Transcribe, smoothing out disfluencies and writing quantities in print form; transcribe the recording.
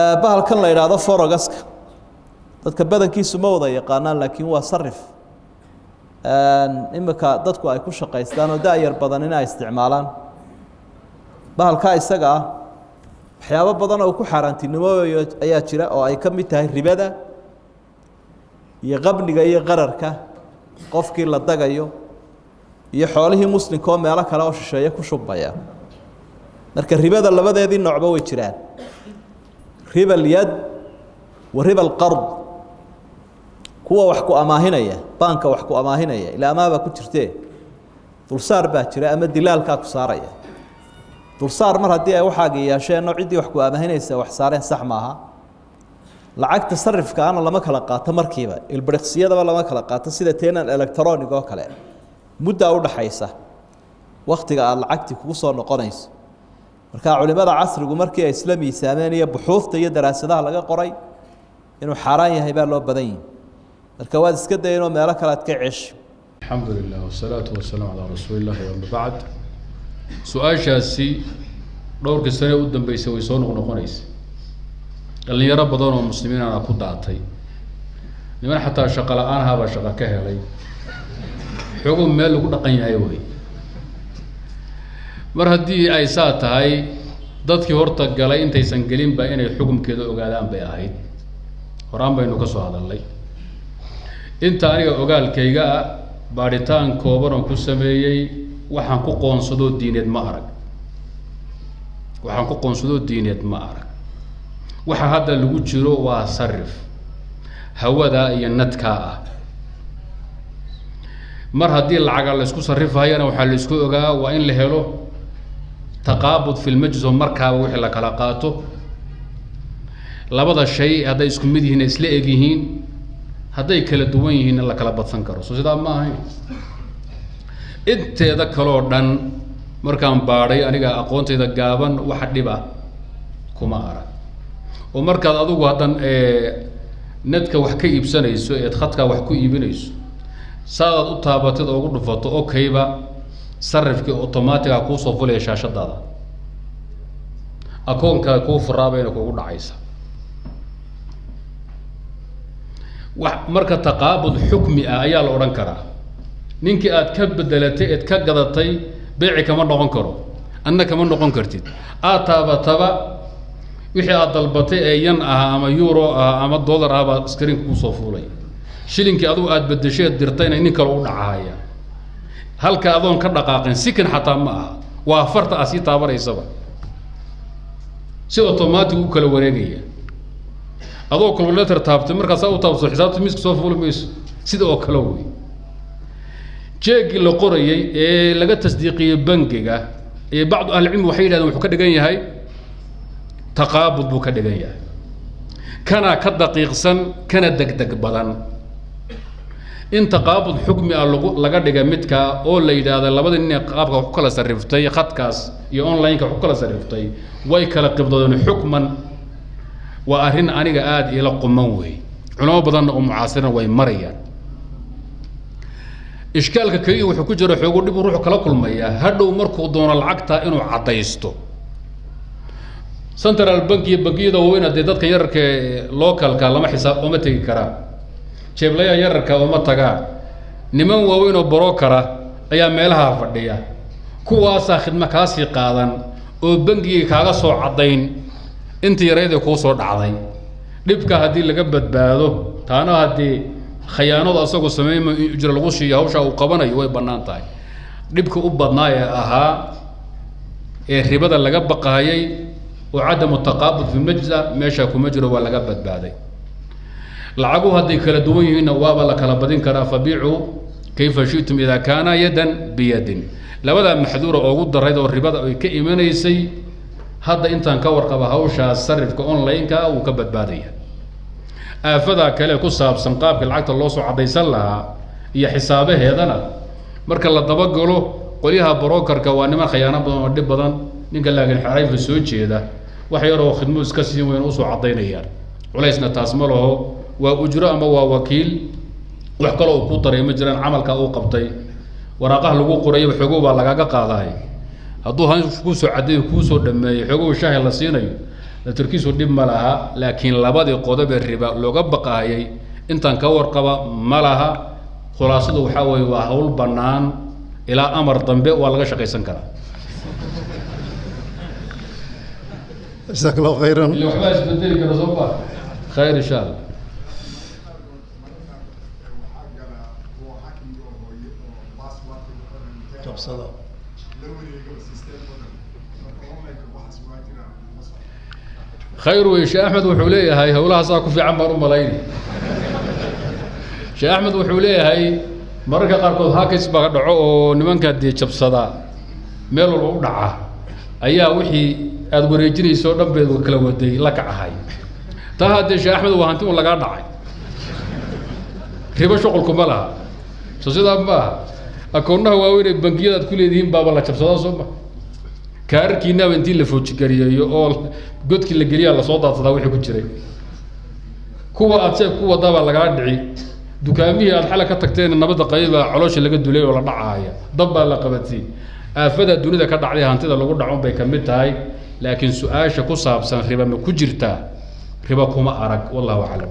bahalkan la yiraahdo foregaska dadka badankiisu ma wada yaqaanaan laakiin waa sarif imika dadku ay ku shaqeystaan oo daayar badan in ay isticmaalaan bahalka isaga ah waxyaabo badan oo ku xaaraantinimo ayaa jira oo ay ka mid tahay ribada iyo qabniga iyo qararka qofkii la dagayo iyo xoolihii muslimka oo meelo kale oo shisheeye ku shubaya marka ribada labadeedii noocba way jiraan riba al-yad wa riba al-qard kuwa wax ku amaahinaya banka wax ku amaahinaya ila amaaba ku jirtee dulsaar baa jira ama dilaalka ku saaraya dulsaar mar hadii ay waxaaga yeesheen cidii wax ku amaahinaysa wax saareen sax maaha lacagta sarifka aan lama kala qaato markiiba ilbiriqsiyada lama kala qaato sida teenan electronic oo kale muddo u dhaxaysa waqtiga aad lacagti kugu soo noqonayso marka culimada casrigu markii ay islaami saameeyay buxuufta iyo daraasadaha laga qoray inuu xaraan yahay baa loo badan yahay marka waad iska dayno meelo kale aad ka ceesh alxamdulillah wasalaatu wasalaamu ala rasuulillahi wa ba'd su'aashaasi dhowrkii sano u dambeysay way soo noqonaysay dhalinyaro badan oo muslimiin ah ku daatay niman xataa shaqo la'aan haba shaqo ka helay xogum meel lagu dhaqan yahay way mar haddii ay saa tahay dadkii horta galay intaysan gelin ba inay xukumkeeda ogaadaan bay ahayd horaan baynu ka soo hadalnay inta aniga ogaalkayga baaritaan kooban oo ku sameeyay waxaan ku qoonsado diineed ma arag waxa hadda lagu jiro waa sarif hawada iyo nadka ah mar haddii lacag la isku sarifayana waxa la isku ogaa waa in la helo taqaabud fi al-majlis markaaba wixii la kala qaato labada shay haday isku mid yihiin isla eg yihiin haday kala duwan yihiin la kala badsan karo soo sidaa ma ahayn inteeda kale oo dhan markaan baaray aniga aqoontayda gaaban waxa dhiba kuma arag oo markaad adigu hadan nadka wax ka iibsanayso ee khadka wax ku iibinayso saad u taabatid oo ugu dhufato okayba sarifki automatic ku soo fulay shaashadaada akoonka ku furaabayna kugu dhacaysa wax marka taqaabud xukmi ah ayaa la oran karaa ninkii aad ka bedelatay ee ka gadatay beeci kama noqon karo annaka ma noqon kartid aad taabataba wixii aad dalbatay ee yan ah ama euro ah ama dollar ah baa screen ku soo fulay shilinkii adigu aad bedeshay dirtayna nin kale u dhacaya halka adoon ka dhaqaaqin sikin xataa ma aha waa farta asi taabareysaba si automatic u kala wareegaya adoo calculator taabtay markaas aad u taabto xisaabta miiska soo fulmayso sida oo kale way jeegi la qorayay ee laga tasdiiqiyay bangiga ee baad ahli cilmi waxay yiraahdeen wuxuu ka dhigan yahay taqaabud buu ka dhigan yahay kana ka daqiiqsan kana degdeg badan in taqaabud xukmi ah laga dhiga midka oo la yiraahdo labada nin qaabka ku kala sariftay khadkaas iyo online ka ku kala sariftay way kala qibdadeen xukman wa arin aniga aad ila quman way culimo badan oo mucaasirna way marayaan ishkaalka kaliya wuxuu ku jiro xoog dhib ruux kala kulmaya hadhow markuu doono lacagta inuu cadaysto central bank iyo bangiyada weyn dadka yararka localka lama xisaab uma tagi karaan jeeblaya yararka uma tagaan niman waaweyn oo brookara ayaa meelaha fadhiya kuwaas khidmad kaasi qaadan oo bangiga kaaga soo cadayn inta yareeyay ku soo dhacday dhibka hadii laga badbaado taana hadii khiyaanada asagu sameeyay ujra lagu shiiyo hawsha uu qabanayo way banaan tahay dhibka u badnaay ahaa ee ribada laga baqaayay oo cadamu taqaabud fi majza meesha kuma jiro waa laga badbaaday lacagu hadii kala duwan yihiin waaba la kala badin karaa fabiicu kayfa shiitum ida kana yadan biyadin labada maxduura ugu darayd oo ribada ay ka imanaysay hadda intaan ka warqaba hawsha sarifka online ka uu ka badbaadaya aafada kale ku saabsan qaabka lacagta loo soo cadaysan lahaa iyo xisaabaheedana marka la daba galo qoliyaha brokerka waa niman khiyaano badan oo dhib badan ninka laakiin xarayfa soo jeeda wax yar oo khidmad iska siin weyn u soo cadaynayaan culaysna taas ma laho waa ujro ama waa wakiil wax kale oo ku daray ma jiraan amalka uu qabtay waraaqaha lagu qoray xogo baa laga qaaday hadduu han ku soo cadeeyo ku soo dhameeyo xogo shaahi la siinayo turkiisu dhib ma laha laakiin labadii qodob ee riba looga baqaayay intaan ka warqaba ma laha khulaasadu waxaa weeye waa hawl bannaan ilaa amar dambe waa laga shaqaysan karaa جزاك الله خيرا. اللي وحبا اسبدلي كده صوبا خير ان شاء الله. خير وشيخ احمد وحوليه هاي هولها ساكو في عمر ملايين. شيخ احمد وحوليه هاي mararka qaarkood haakis baa dhaco oo nimanka dii jabsada meel walba u dhaca ayaa wixii aad wareejinayso dhanbeed kala waday la kacahay taa hadii Sheekh Axmed waa hanti uu laga dhacay ribo shaqalku ma laha soo sida ma akoonaha waaweyn bangiyada ku leedihiin baaba la jabsada soo ma kaarkiina intii la foojigariyo oo godki la geliya la soo daadsadaa wixii ku jiray kuwa aad sheeg kuwa daba laga dhici dukaamihii aad xala ka tagteen nabada qayba caloosha laga dulay oo la dhacaaya dab baa la qabatay aafada dunida ka dhacday hantida lagu dhaco bay kamid tahay laakiin su'aasha ku saabsan riba ma ku jirtaa riba kuma arag wallahu a'lam